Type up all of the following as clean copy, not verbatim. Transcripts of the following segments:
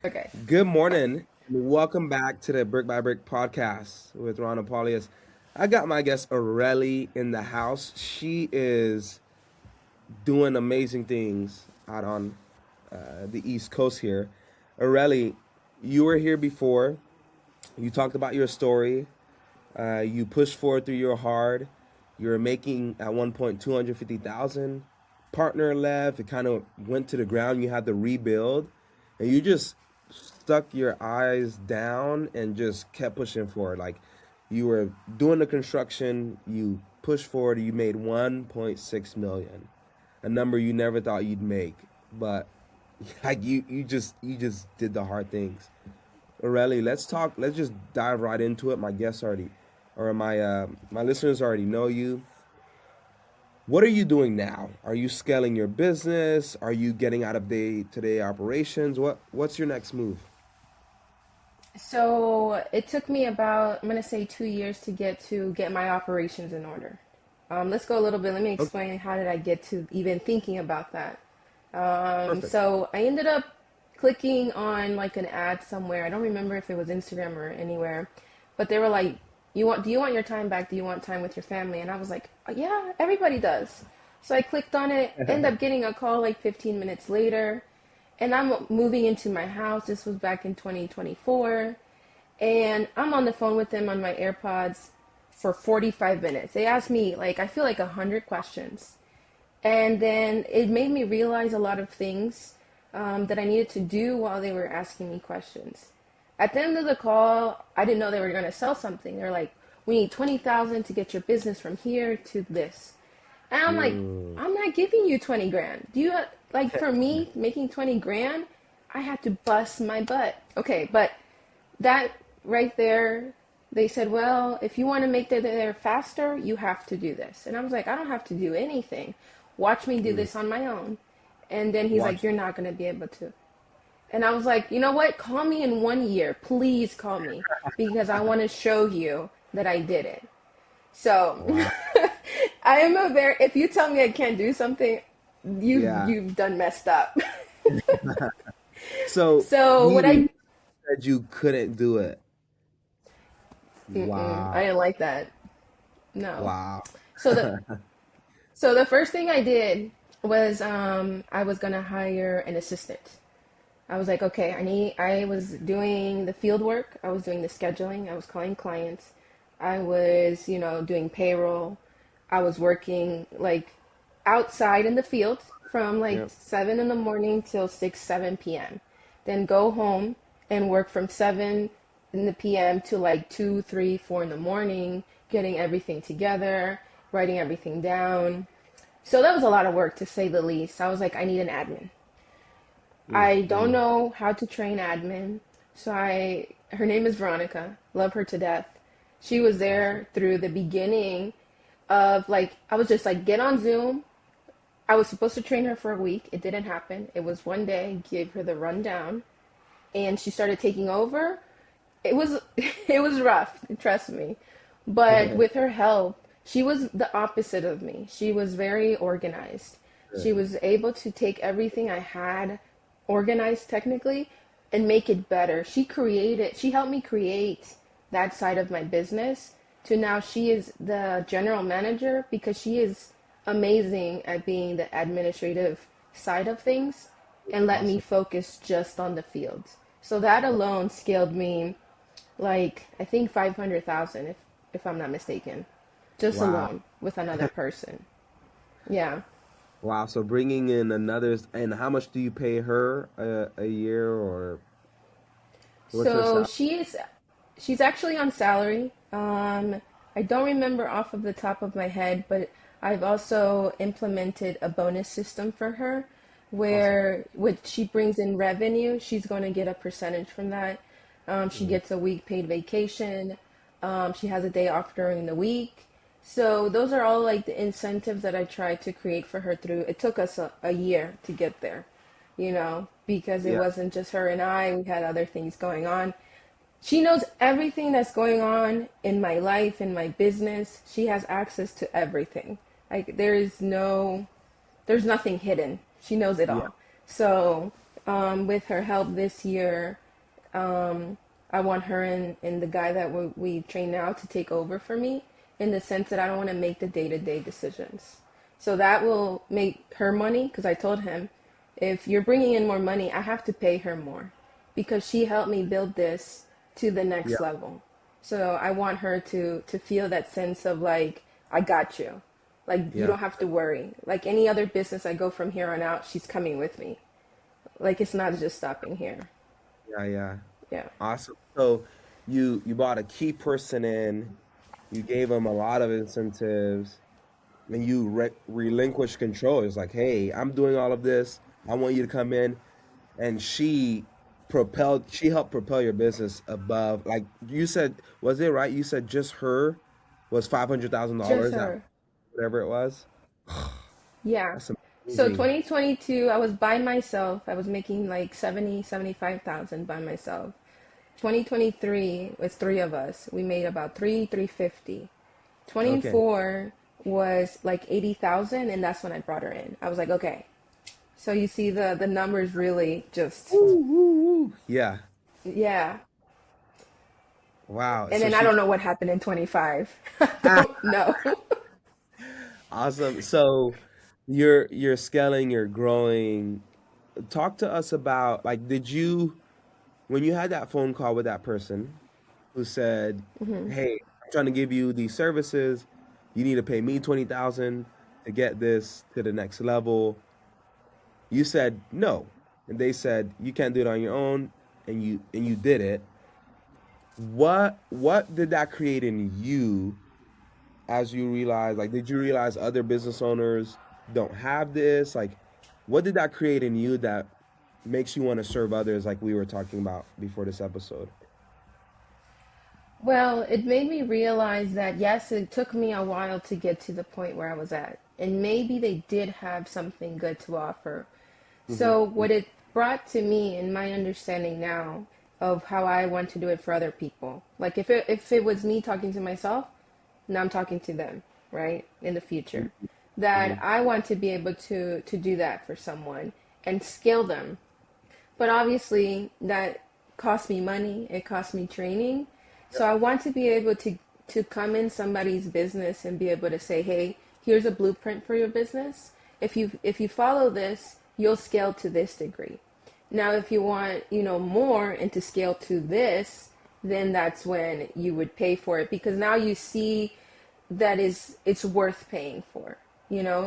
Okay. Good morning, and welcome back to the Brick by Brick podcast with Ron Paulius. I got my guest Areli in the house. She is doing amazing things out on the East Coast here. Areli, you were here before. You talked about your story. You pushed forward through your hard. You were making at one point 250,000. Partner left. It kind of went to the ground. You had to rebuild, and you just stuck your eyes down and just kept pushing forward. Like you were doing the construction. You pushed forward. You made 1.6 million, a number you never thought you'd make, but like you just did the hard things. Aurelie, let's talk. Let's just dive right into it. My guests already, or my listeners already know you. What are you doing now? Are you scaling your business? Are you getting out of day-to-day operations? What's your next move? So it took me about, I'm gonna say 2 years to get my operations in order. Let's go a little bit. Let me Okay, explain how did I get to even thinking about that. perfect. So I ended up clicking on like an ad somewhere. I don't remember if it was Instagram or anywhere, but they were like, do you want your time back? Do you want time with your family? And I was like, yeah, everybody does. So I clicked on it, ended up getting a call like 15 minutes later, and I'm moving into my house. This was back in 2024, and I'm on the phone with them on my AirPods for 45 minutes. They asked me like I feel like 100 questions, and then it made me realize a lot of things that I needed to do while they were asking me questions. At the end of the call, I didn't know they were going to sell something. They're like, we need 20,000 to get your business from here to this. And I'm like, Mm. I'm not giving you 20 grand. Do you, like, for me, making 20 grand, I had to bust my butt. Okay, but that right there, they said, well, if you want to make it there faster, you have to do this. And I was like, I don't have to do anything. Watch me do Mm. this on my own. And then he's like, Watch. you're not going to be able to. And I was like, you know what? Call me in 1 year. Please call me because I want to show you that I did it. So Wow. I am a very, if you tell me I can't do something, Yeah. you've done messed up. So So you what I, said you couldn't do it. I Wow. didn't like that. No. Wow. So the first thing I did was I was gonna hire an assistant. I was like, okay, I was doing the field work, I was doing the scheduling, I was calling clients, I was, doing payroll, I was working like outside in the field from like Yep. 7 in the morning till 6, 7 p.m. Then go home and work from 7 in the p.m. to like 2, 3, 4 in the morning, getting everything together, writing everything down. So that was a lot of work to say the least. I was like, I need an admin. Mm. I don't Mm. know how to train admin. Her name is Veronica. Love her to death. She was Awesome. there through the beginning of like, I was just like, get on Zoom. I was supposed to train her for a week. It didn't happen. It was one day, gave her the rundown, and she started taking over. It was, it was rough, trust me. But with her help, she was the opposite of me. She was very organized. She Good. was able to take everything I had organized technically and make it better. She helped me create that side of my business to now she is the general manager because she is amazing at being the administrative side of things and let me Awesome. focus just on the field. So that alone scaled me like I think 500,000 if I'm not mistaken, just Wow. alone with another person. Yeah. Wow. So bringing in another, and how much do you pay her a year, or what's her So salary? she's actually on salary. I don't remember off of the top of my head, but I've also implemented a bonus system for her Awesome. where when she brings in revenue, she's going to get a percentage from that. She Mm. gets a week paid vacation. She has a day off during the week. So those are all like the incentives that I tried to create for her through. It took us a year to get there, because it Yeah. wasn't just her and I. We had other things going on. She knows everything that's going on in my life, in my business. She has access to everything. Like there's nothing hidden. She knows it Yeah. all. So With her help this year, um, I want her and the guy that we train now to take over for me in the sense that I don't want to make the day-to-day decisions. So that will make her money because I told him if you're bringing in more money, I have to pay her more because she helped me build this to the Yeah, next level. So I want her to feel that sense of like I got you. Like you yeah, don't have to worry. Like any other business I go from here on out, she's coming with me. Like it's not just stopping here. yeah, yeah. Yeah. Awesome. So you brought a key person in, you gave them a lot of incentives, and you relinquish control. It's like, hey, I'm doing all of this. I want you to come in, and she helped propel your business above. Like you said, was it right? You said just her was Just $500,000 at her. whatever it was. Yeah. That's So amazing. 2022, I was by myself. I was making like 70, 75,000 by myself. 2023 was three of us. We made about 350. Okay. 24 was like 80,000 and that's when I brought her in. I was like, okay. So you see the numbers really just Woo, woo, woo. Yeah. yeah. Wow. And So then I she don't know what happened in 25. I don't know. awesome. So you're scaling, you're growing. Talk to us about like did you when you had that phone call with that person who said, "Hey, I'm trying to give you these services. You need to pay me 20,000 to get this to the next level." You said no, and they said you can't do it on your own, and you did it. What did that create in you as you realize? Like, did you realize other business owners don't have this? Like, what did that create in you that makes you want to serve others, like we were talking about before this episode? Well, it made me realize that yes, it took me a while to get to the point where I was at. And maybe they did have something good to offer. Hmm. So, what it brought to me in my understanding now of how I want to do it for other people. Like if it was me talking to myself, now I'm talking to them, right? In the future. That Hmm. I want to be able to do that for someone and scale them, but obviously, that cost me money. It cost me training. So I want to be able to come in somebody's business and be able to say, "Hey, here's a blueprint for your business. If you follow this, you'll scale to this degree. Now, if you want, more and to scale to this, then that's when you would pay for it because now you see that is it's worth paying for.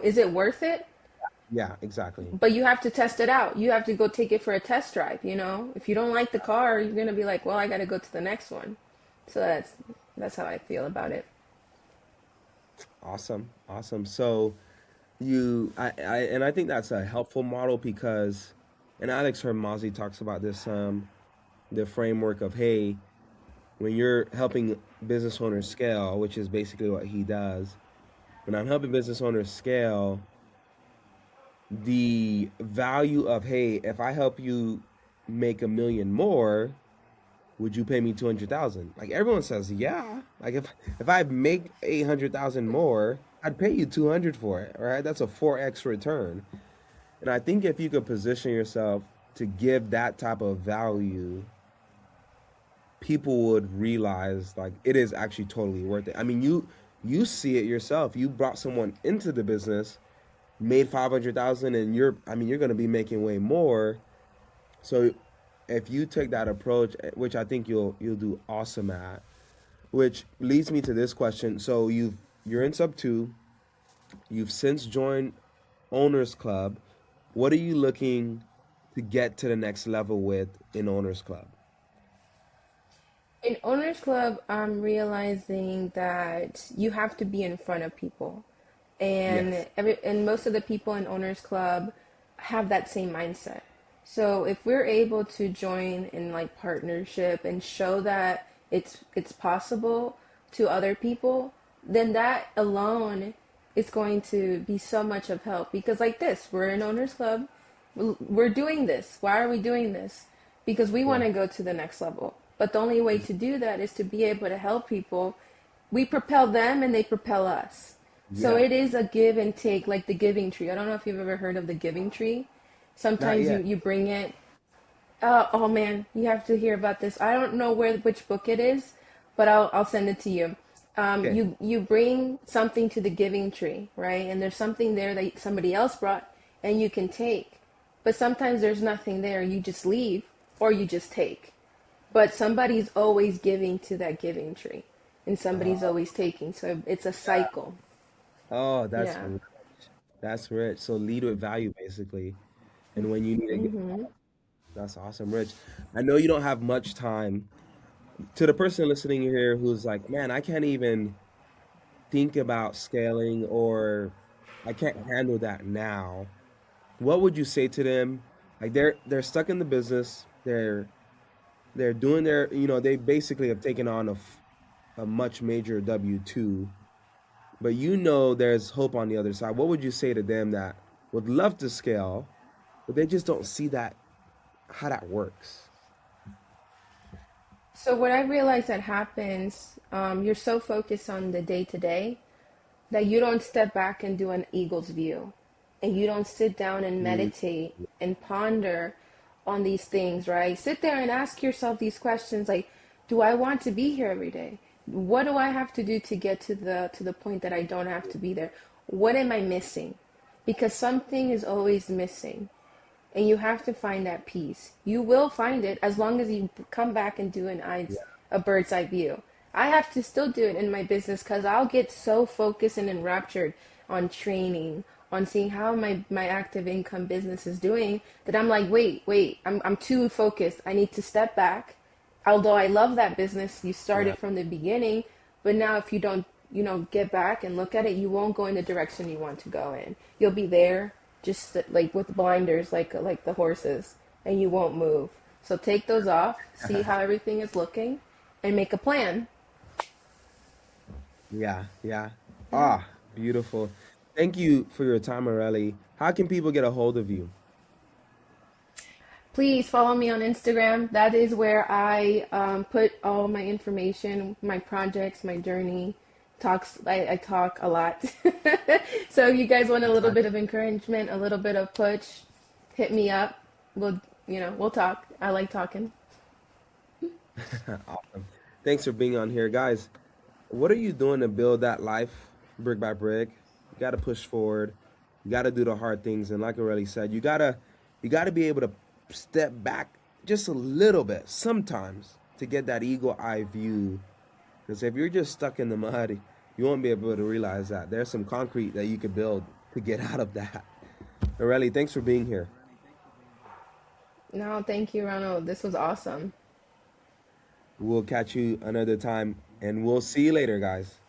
Is it worth it? Yeah, exactly. But you have to test it out. You have to go take it for a test drive, If you don't like the car, you're gonna be like, well, I gotta go to the next one. So that's how I feel about it. Awesome, awesome. So and I think that's a helpful model because, and Alex Hermosi talks about this, the framework of, hey, when you're helping business owners scale, which is basically what he does, when I'm helping business owners scale, the value of, hey, if I help you make 1 million more, would you pay me 200,000? Like everyone says, yeah. Like if I make 800,000 more, I'd pay you 200 for it, right? That's a 4x return. And I think if you could position yourself to give that type of value, people would realize like it is actually totally worth it. I mean, you see it yourself. You brought someone into the business, made 500,000, and I mean, you're going to be making way more. So if you take that approach, which I think you'll do awesome at, which leads me to this question. So you're in sub two, you've since joined Owners Club. What are you looking to get to the next level with in Owners Club? In Owners Club, I'm realizing that you have to be in front of people. Yes. And most of the people in Owners Club have that same mindset. So if we're able to join in like partnership and show that it's possible to other people, then that alone is going to be so much of help because like this, we're in Owners Club, we're doing this. Why are we doing this? Because we Yeah. want to go to the next level. But the only way to do that is to be able to help people. We propel them and they propel us. So Yeah. it is a give and take, like the giving tree. I don't know if you've ever heard of the giving tree. Not Sometimes you, yet. you bring it, Oh man, you have to hear about this. I don't know which book it is, but I'll send it to you. Okay. You bring something to the giving tree, right? And there's something there that somebody else brought, and you can take. But sometimes there's nothing there. You just leave, or you just take. But somebody's always giving to that giving tree, and somebody's Oh, always taking. So it's a yeah. cycle. Oh, that's Yeah. rich. That's rich. So lead with value, basically. And when you need to get, Mm-hmm. that's awesome, Rich. I know you don't have much time. To the person listening here who's like, man, I can't even think about scaling or I can't handle that now. What would you say to them? Like they're stuck in the business. They're doing their, they basically have taken on a much major W-2, but there's hope on the other side. What would you say to them that would love to scale, but they just don't see that how that works? So what I realize that happens, you're so focused on the day to day that you don't step back and do an eagle's view, and you don't sit down and Mm, meditate and ponder on these things, right? Sit there and ask yourself these questions like, do I want to be here every day? What do I have to do to get to the point that I don't have to be there? What am I missing? Because something is always missing, and you have to find that peace. You will find it as long as you come back and do yeah. a bird's eye view. I have to still do it in my business because I'll get so focused and enraptured on training, on seeing how my active income business is doing, that I'm like, wait, I'm too focused. I need to step back. Although I love that business, you Yeah. started from the beginning, but now if you don't, get back and look at it, you won't go in the direction you want to go in. You'll be there just like with blinders, like the horses, and you won't move. So take those off, see how everything is looking, and make a plan. Yeah, yeah. Yeah. Ah, beautiful. Thank you for your time, Areli. How can people get a hold of you? Please follow me on Instagram. That is where I put all my information, my projects, my journey. I talk a lot. So if you guys want a little bit of encouragement, a little bit of push, hit me up. We'll talk. I like talking. Awesome. Thanks for being on here, guys. What are you doing to build that life brick by brick? You got to push forward. You got to do the hard things, and like Aurelie said, you got to be able to step back just a little bit sometimes to get that eagle eye view. Because if you're just stuck in the mud, you won't be able to realize that there's some concrete that you could build to get out of that. Aurelie, thanks for being here. No, thank you, Ronald. This was awesome. We'll catch you another time, and we'll see you later, guys.